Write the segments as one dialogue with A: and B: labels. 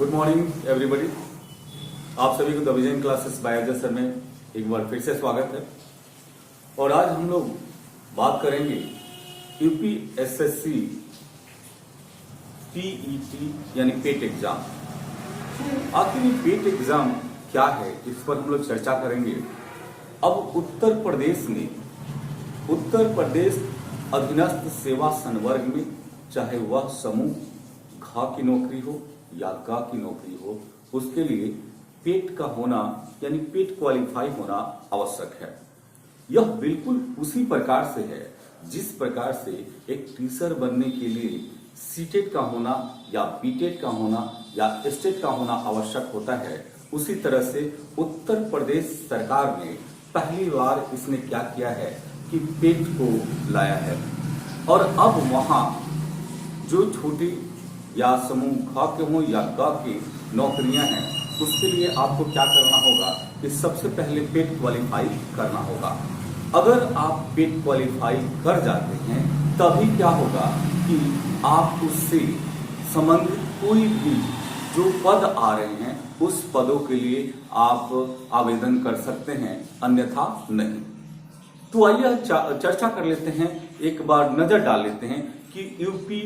A: Good morning everybody. आप सभी को the vision classes bye Ajay sir में एक बार फिर से स्वागत है। और आज हम लोग बात करेंगे यूपीएसएससी टीईटी यानी पेट एग्जाम। आखिर ये पेट एग्जाम क्या है, इस पर हम लोग चर्चा करेंगे। अब उत्तर प्रदेश अधीनस्थ सेवा संवर्ग में, चाहे वह समूह घ की नौकरी हो या ग की नौकरी हो, उसके लिए पेट का होना यानी पेट क्वालिफाई होना आवश्यक है। यह बिल्कुल उसी प्रकार से है जिस प्रकार से एक टीचर बनने के लिए सीटेट का होना या बीटेट का होना या स्टेट का होना आवश्यक होता है। उसी तरह से उत्तर प्रदेश सरकार ने पहली बार इसने क्या किया है कि पेट को लाया है। और अब वहां जो छोटी या समूह ख के हो या ग की नौकरियां हैं, उसके लिए आपको क्या करना होगा कि सबसे पहले पेट क्वालिफाई करना होगा। अगर आप पेट क्वालिफाई कर जाते हैं तभी क्या होगा कि आप उससे संबंधित कोई भी जो पद आ रहे हैं उस पदों के लिए आप आवेदन कर सकते हैं, अन्यथा नहीं। तो आइए चर्चा कर लेते हैं, एक बार नजर डाल लेते हैं कि यूपी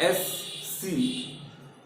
A: SSC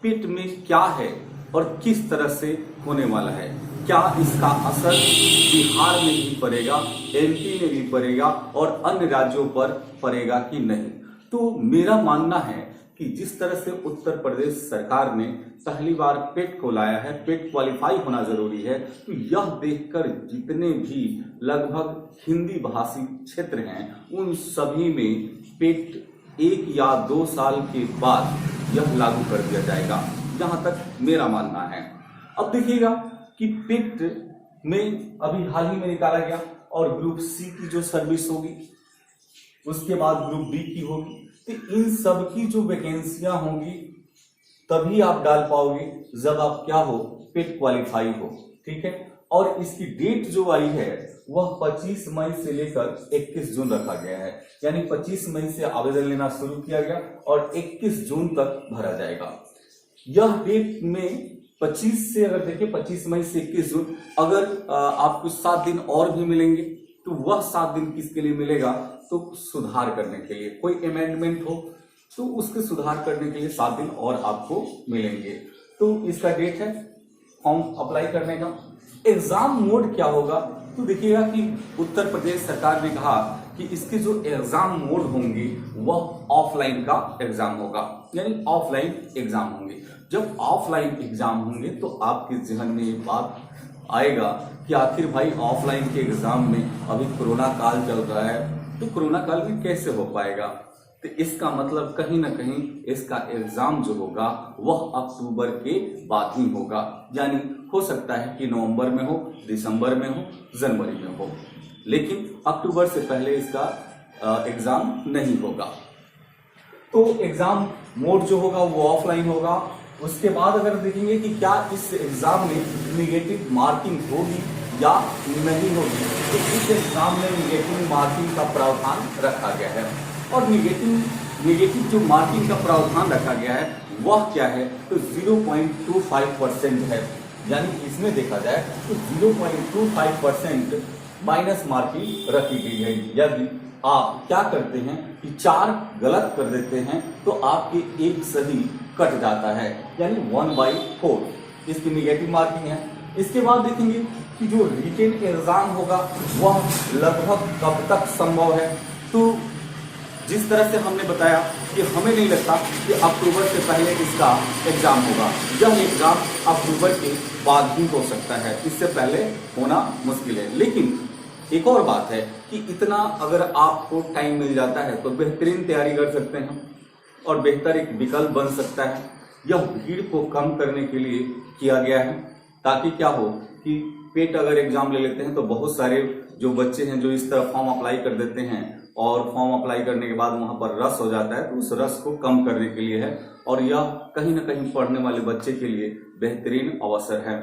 A: पेट में क्या है और किस तरह से होने वाला है। क्या इसका असर बिहार में भी पड़ेगा, MP में भी पड़ेगा और अन्य राज्यों पर पड़ेगा कि नहीं। तो मेरा मानना है कि जिस तरह से उत्तर प्रदेश सरकार ने पहली बार पेट को लाया है, पेट क्वालिफाई होना जरूरी है, तो यह देखकर जितने भी लगभग हिंदी भाषी क्षेत्र हैं उन सभी में पेट 1 या 2 साल के बाद यह लागू कर दिया जाएगा, जहां तक मेरा मानना है। अब देखिएगा कि पेट में अभी हाल ही में निकाला गया और ग्रुप C की जो सर्विस होगी, उसके बाद ग्रुप B की होगी। तो इन सब की जो वैकेंसियां होंगी तभी आप डाल पाओगे जब आप क्या हो, पेट क्वालिफाई हो, ठीक है। और इसकी डेट जो आई है वह 25 मई से लेकर 21 जून रखा गया है, यानी 25 मई से आवेदन लेना शुरू किया गया और 21 जून तक भरा जाएगा। यह डेट में 25 से अगर देखें 25 मई से 21 जून, अगर आपको 7 दिन और भी मिलेंगे तो वह 7 दिन किसके लिए मिलेगा, तो सुधार करने के लिए, कोई अमेंडमेंट हो तो उसके सुधार करने के लिए 7 दिन और आपको मिलेंगे। तो इसका डेट है फॉर्म अप्लाई करने का। एग्जाम मोड क्या होगा, तो देखिएगा कि उत्तर प्रदेश सरकार ने कहा कि इसके जो एग्जाम मोड होंगे वह ऑफलाइन का एग्जाम होगा, यानी ऑफलाइन एग्जाम होंगे। जब ऑफलाइन एग्जाम होंगे तो आपके जहन में ये बात आएगा कि आखिर भाई ऑफलाइन के एग्जाम में अभी कोरोना काल चल रहा है, तो कोरोना काल में कैसे हो पाएगा। तो इसका मतलब कहीं ना कहीं इसका एग्जाम जो होगा वह अक्टूबर के बाद ही होगा, यानी हो सकता है कि नवंबर में हो, दिसंबर में हो, जनवरी में हो, लेकिन अक्टूबर से पहले इसका एग्जाम नहीं होगा। तो एग्जाम मोड जो होगा वो ऑफलाइन होगा। उसके बाद अगर देखेंगे कि क्या इस एग्जाम में निगेटिव मार्किंग होगी या नहीं होगी, तो इस एग्जाम में निगेटिव मार्किंग का प्रावधान रखा गया है। और निगेटिव जो मार्किंग का प्रावधान रखा गया है वह क्या है, तो 0.25% है, यानी इसमें देखा जाए तो 0.25% माइनस मार्किंग रखी गई है। यदि आप क्या करते हैं कि 4 गलत कर देते हैं तो आपके 1 सही कट जाता है, यानी 1/4 इसकी निगेटिव मार्किंग है। इसके बाद देखेंगे कि जो रिटेन एग्जाम होगा वह लगभग कब तक संभव है। तो जिस तरह से हमने बताया कि हमें नहीं लगता कि अक्टूबर से पहले इसका एग्जाम होगा, यह एग्जाम अक्टूबर के बाद ही हो सकता है, इससे पहले होना मुश्किल है। लेकिन एक और बात है कि इतना अगर आपको टाइम मिल जाता है तो बेहतरीन तैयारी कर सकते हैं और बेहतर एक विकल्प बन सकता है। यह भीड़ को कम करने के लिए किया गया है, ताकि क्या हो कि पेट अगर एग्जाम ले लेते हैं तो बहुत सारे जो बच्चे हैं जो इस तरह फॉर्म अप्लाई कर देते हैं और फॉर्म अप्लाई करने के बाद वहां पर रस हो जाता है, तो उस रस को कम करने के लिए है और यह कहीं ना कहीं पढ़ने वाले बच्चे के लिए बेहतरीन अवसर है।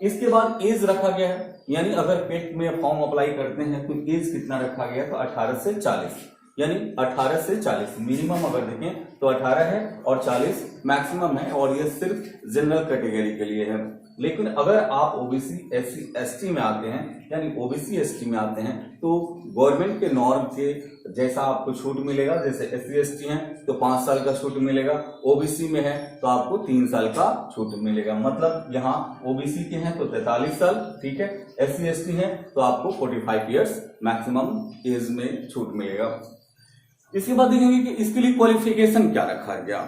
A: इसके बाद एज रखा गया है, यानी अगर पेट में फॉर्म अप्लाई करते हैं तो एज कितना रखा गया, तो 18 से 40। यानी 18 से 40। मिनिमम अगर देखें तो 18 है और 40 मैक्सिमम है, और ये सिर्फ जनरल कैटेगरी के लिए है। लेकिन अगर आप ओबीसी एससी एसटी में आते हैं, यानी ओबीसी एसटी में आते हैं, तो गवर्नमेंट के नॉर्म के जैसा आपको छूट मिलेगा। जैसे एससी एसटी हैं तो 5 साल का छूट मिलेगा, ओबीसी में है तो आपको 3 साल का छूट मिलेगा। मतलब यहाँ ओबीसी के हैं तो 43 साल, ठीक है, एससी एसटी हैं तो आपको 45 ईयर्स मैक्सिमम एज में छूट मिलेगा। इसके बाद देखेंगे कि इसके लिए क्वालिफिकेशन क्या रखा गया।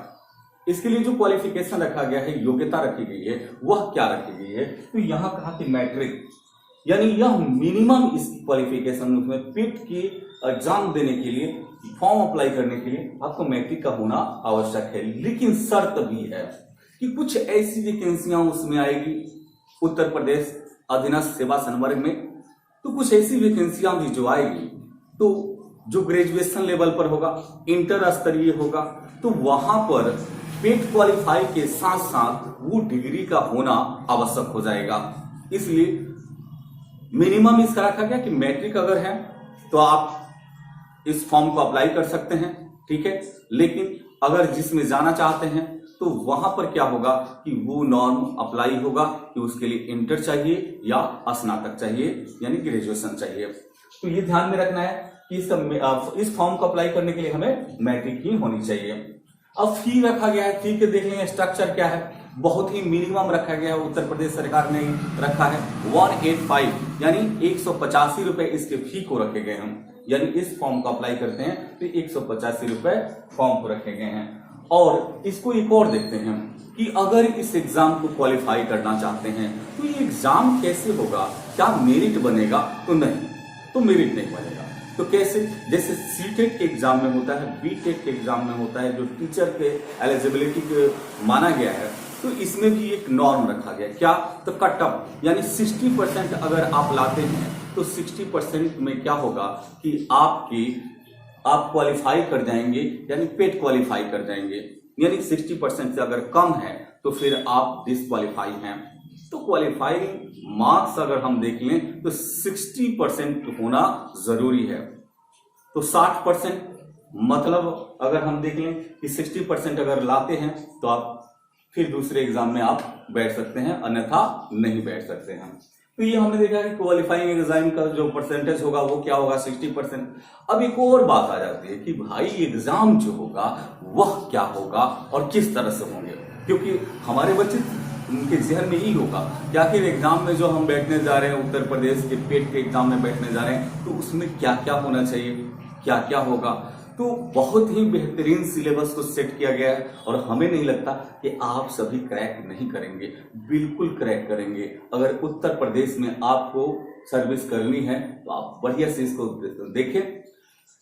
A: इसके लिए जो क्वालिफिकेशन रखा गया है, योग्यता रखी गई है, वह क्या रखी गई है, तो यहां कहा कि मैट्रिक, यानी यह मिनिमम इसकी क्वालिफिकेशन उसमें पीट की एग्जाम देने के लिए, फॉर्म अप्लाई करने के लिए आपको मैट्रिक का होना आवश्यक है। लेकिन शर्त भी है कि कुछ ऐसी वैकेंसियां उसमें आएगी उत्तर प्रदेश अधीनस्थ सेवा संवर्ग में, तो कुछ ऐसी वैकेंसियां भी जो आएगी तो जो ग्रेजुएशन लेवल पर होगा, इंटर स्तरीय होगा, तो वहां पर पेट क्वालिफाई के साथ साथ वो डिग्री का होना आवश्यक हो जाएगा। इसलिए मिनिमम इसका रखा गया कि मैट्रिक अगर है तो आप इस फॉर्म को अप्लाई कर सकते हैं, ठीक है। लेकिन अगर जिसमें जाना चाहते हैं तो वहां पर क्या होगा कि वो नॉर्म अप्लाई होगा कि उसके लिए इंटर चाहिए या स्नातक चाहिए, यानी ग्रेजुएशन चाहिए। तो ये ध्यान में रखना है कि इस फॉर्म को अप्लाई करने के लिए हमें मैट्रिक ही होनी चाहिए। अब फी रखा गया है, फी के देख लेंगे स्ट्रक्चर क्या है, बहुत ही मिनिमम रखा गया है, उत्तर प्रदेश सरकार ने रखा है 185, यानी 185 रुपए इसके फी को रखे गए हैं। यानी इस फॉर्म को अप्लाई करते हैं तो 185 रुपए फॉर्म को रखे गए हैं। और इसको एक और देखते हैं कि अगर इस एग्जाम को क्वालिफाई करना चाहते हैं तो ये एग्जाम कैसे होगा, क्या मेरिट बनेगा, तो नहीं, तो मेरिट नहीं बनेगा। तो कैसे, जैसे सीटेट के एग्जाम में होता है, बीटेट के एग्जाम में होता है, जो टीचर के एलिजिबिलिटी के माना गया है, तो इसमें भी एक नॉर्म रखा गया। क्या, तो कट ऑफ, यानी 60% अगर आप लाते हैं तो 60% में क्या होगा कि आप क्वालिफाई कर जाएंगे, यानी पेट क्वालिफाई कर जाएंगे। यानी 60% से अगर कम है तो फिर आप डिसक्वालीफाई हैं। तो क्वालिफाइंग मार्क्स अगर हम देख लें तो 60% होना जरूरी है। तो 60%, मतलब अगर हम देख लें कि 60% अगर लाते हैं तो आप फिर दूसरे एग्जाम में आप बैठ सकते हैं, अन्यथा नहीं बैठ सकते हैं। तो ये हमने देखा कि क्वालिफाइंग एग्जाम का जो परसेंटेज होगा वो क्या होगा, 60%। अब एक और बात आ जाती है कि भाई एग्जाम जो होगा वह क्या होगा और किस तरह से होंगे, क्योंकि हमारे बच्चे उनके जहन में ही होगा कि आखिर एग्जाम में जो हम बैठने जा रहे हैं, उत्तर प्रदेश के पेट के एग्जाम में बैठने जा रहे हैं, तो उसमें क्या क्या होना चाहिए, क्या क्या होगा। तो बहुत ही बेहतरीन सिलेबस को सेट किया गया है और हमें नहीं लगता कि आप सभी क्रैक नहीं करेंगे, बिल्कुल क्रैक करेंगे। अगर उत्तर प्रदेश में आपको सर्विस करनी है तो आप बढ़िया से इसको देखें।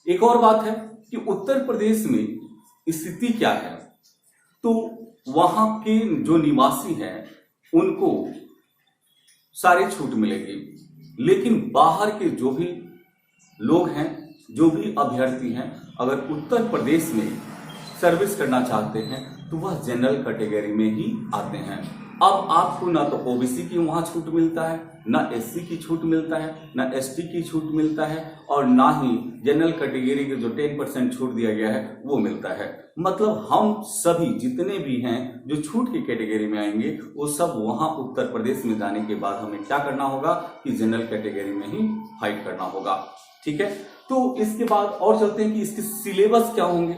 A: एक और बात है कि उत्तर प्रदेश में स्थिति क्या है, तो वहां के जो निवासी हैं उनको सारी छूट मिलेगी, लेकिन बाहर के जो भी लोग हैं, जो भी अभ्यर्थी हैं, अगर उत्तर प्रदेश में सर्विस करना चाहते हैं तो वह जनरल कैटेगरी में ही आते हैं। अब आपको ना तो ओबीसी की वहां छूट मिलता है, ना एससी की छूट मिलता है, ना एसटी की छूट मिलता है, और ना ही जनरल कैटेगरी के जो 10% छूट दिया गया है वो मिलता है। मतलब हम सभी जितने भी हैं जो छूट की कैटेगरी में आएंगे वो सब वहां उत्तर प्रदेश में जाने के बाद हमें क्या करना होगा कि जनरल कैटेगरी में ही फाइट करना होगा, ठीक है। तो इसके बाद और चलते हैं कि इसके सिलेबस क्या होंगे।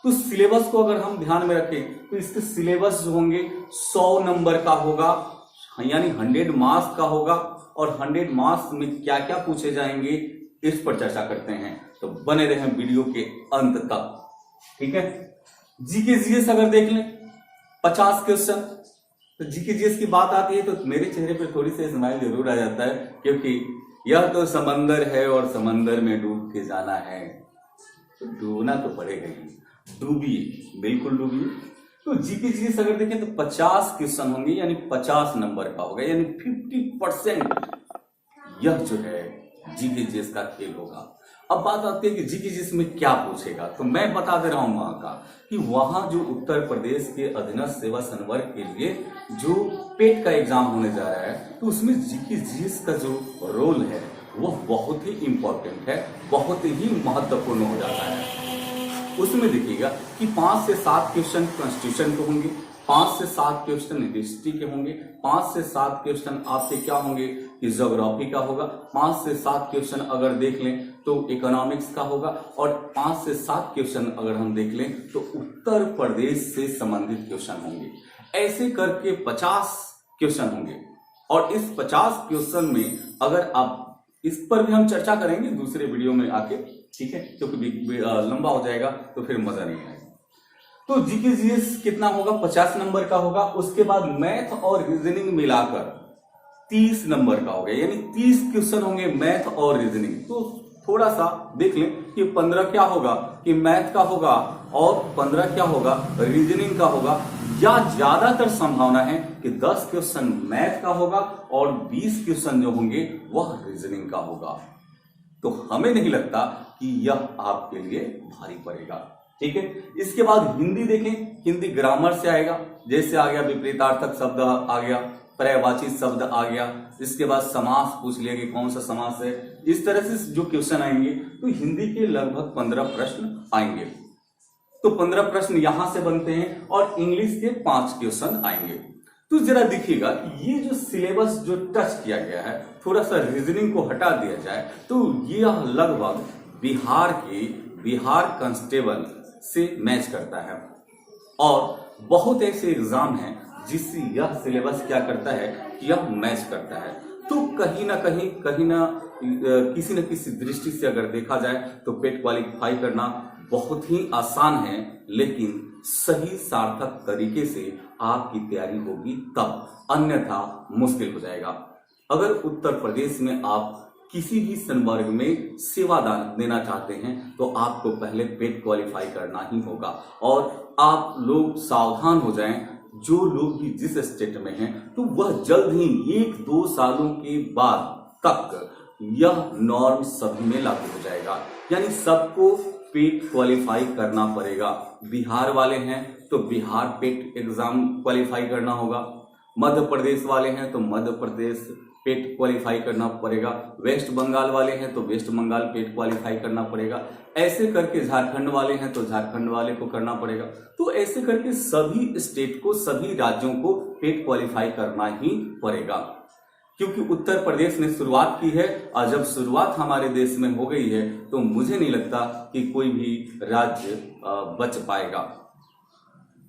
A: तो सिलेबस को अगर हम ध्यान में रखें तो इसके सिलेबस जो होंगे 100 नंबर का होगा, यानी 100 मार्क्स का होगा, और 100 मार्क्स में क्या क्या पूछे जाएंगे इस पर चर्चा करते हैं। तो बने रहें वीडियो के अंत तक, ठीक है। जीके जीएस अगर देख लें 50 क्वेश्चन, तो जीके जीएस की बात आती है तो मेरे चेहरे पर थोड़ी सी स्माइल जरूर आ जाता है, क्योंकि यह तो समंदर है और समंदर में डूब के जाना है, तो डूबना तो पड़ेगा ही, डूबिए, बिल्कुल डूबिए। तो जीके जीएस अगर देखें तो 50 क्वेश्चन होंगे, यानी 50 नंबर का होगा, यानी 50% यह जो है जीके जीएस का खेल होगा। अब बात आती है कि जीके जीएस में क्या पूछेगा, तो मैं बता दे रहा हूं वहां का कि वहां जो उत्तर प्रदेश के अधीनस्थ सेवा संवर्ग के लिए जो पेट का एग्जाम होने जा रहा है, तो उसमें जीके जीएस का जो रोल है वह बहुत ही इंपॉर्टेंट है, बहुत ही महत्वपूर्ण हो जाता है। उसमें देखिएगा कि 5 से 7 क्वेश्चन कॉन्स्टिट्यूशन के होंगे, 5 से 7 क्वेश्चन हिस्ट्री के होंगे, 5 से 7 क्वेश्चन आपके क्या होंगे कि ज्योग्राफी का होगा, 5 से 7 क्वेश्चन अगर देख लें तो इकोनॉमिक्स का होगा, और 5 से 7 क्वेश्चन अगर हम देख लें तो उत्तर प्रदेश से संबंधित क्वेश्चन होंगे। ऐसे करके 50 क्वेश्चन होंगे, और इस 50 क्वेश्चन में अगर आप, इस पर भी हम चर्चा करेंगे दूसरे वीडियो में आके, ठीक है, क्योंकि लंबा हो जाएगा तो फिर मजा नहीं आएगा। तो जीके जीएस कितना होगा, 50 नंबर का होगा। उसके बाद मैथ और रीजनिंग मिलाकर 30 नंबर का होगा, यानी 30 क्वेश्चन होंगे मैथ और रीजनिंग। तो थोड़ा सा देख लें कि 15 क्या होगा कि मैथ का होगा और 15 क्या होगा रीजनिंग का होगा, या ज्यादातर संभावना है कि 10 क्वेश्चन मैथ का होगा और 20 क्वेश्चन जो होंगे वह रीजनिंग का होगा। तो हमें नहीं लगता कि यह आपके लिए भारी पड़ेगा, ठीक है। इसके बाद हिंदी देखें, हिंदी ग्रामर से आएगा, जैसे आ गया विपरीतार्थक शब्द आ गया, पर्यायवाची शब्द आ गया, इसके बाद समास पूछ लिया कि कौन सा समास है। इस तरह से जो क्वेश्चन आएंगे तो हिंदी के लगभग 15 प्रश्न आएंगे। तो 15 प्रश्न यहां से बनते हैं, और इंग्लिश के 5 क्वेश्चन आएंगे। तो जरा देखिएगा ये जो सिलेबस जो टच किया गया है, थोड़ा सा रीजनिंग को हटा दिया जाए तो यह लगभग बिहार कांस्टेबल से मैच करता है, और बहुत ऐसे एग्जाम हैं जिससे यह सिलेबस क्या करता है कि यह मैच करता है। तो कहीं ना किसी न किसी दृष्टि से अगर देखा जाए तो पेट क्वालिफाई करना बहुत ही आसान है, लेकिन सही सार्थक तरीके से आपकी तैयारी होगी तब, अन्यथा मुश्किल हो जाएगा। अगर उत्तर प्रदेश में आप किसी भी संवर्ग में सेवादान देना चाहते हैं तो आपको पहले पेट क्वालिफाई करना ही होगा, और आप लोग सावधान हो जाएं, जो लोग भी जिस स्टेट में हैं तो वह जल्द ही 1-2 सालों के बाद तक यह नॉर्म सभी में लागू हो जाएगा, यानी सबको पेट क्वालिफाई करना पड़ेगा। बिहार वाले हैं तो बिहार पेट एग्जाम क्वालिफाई करना होगा, मध्य प्रदेश वाले हैं तो मध्य प्रदेश पेट क्वालिफाई करना पड़ेगा, वेस्ट बंगाल वाले हैं तो वेस्ट बंगाल पेट क्वालिफाई करना पड़ेगा, ऐसे करके झारखंड वाले हैं तो झारखंड वाले को करना पड़ेगा। तो ऐसे करके सभी स्टेट को, सभी राज्यों को पेट क्वालिफाई करना ही पड़ेगा, क्योंकि उत्तर प्रदेश ने शुरुआत की है, और जब शुरुआत हमारे देश में हो गई है तो मुझे नहीं लगता कि कोई भी राज्य बच पाएगा।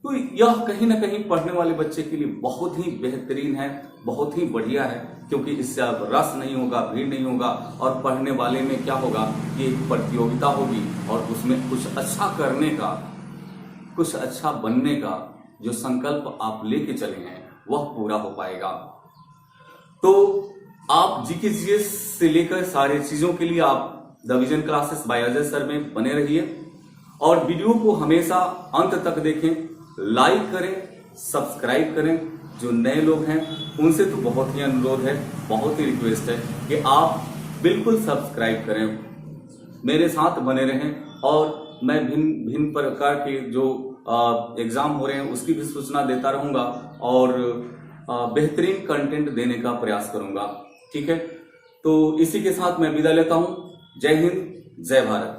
A: तो यह कहीं ना कहीं पढ़ने वाले बच्चे के लिए बहुत ही बेहतरीन है, बहुत ही बढ़िया है, क्योंकि इससे अब रस नहीं होगा, भीड़ नहीं होगा, और पढ़ने वाले में क्या होगा कि एक प्रतियोगिता होगी, और उसमें कुछ अच्छा करने का, कुछ अच्छा बनने का जो संकल्प आप लेके चले हैं वह पूरा हो पाएगा। तो आप जीके जीएस से लेकर सारी चीजों के लिए आप the vision classes bye Ajay sir में बने रहिए, और वीडियो को हमेशा अंत तक देखें, लाइक करें, सब्सक्राइब करें। जो नए लोग हैं उनसे तो बहुत ही अनुरोध है, बहुत ही रिक्वेस्ट है कि आप बिल्कुल सब्सक्राइब करें, मेरे साथ बने रहें, और मैं भिन्न प्रकार के जो एग्जाम हो रहे हैं उसकी भी सूचना देता रहूंगा, और बेहतरीन कंटेंट देने का प्रयास करूंगा, ठीक है। तो इसी के साथ मैं विदा लेता हूं। जय हिंद, जय भारत।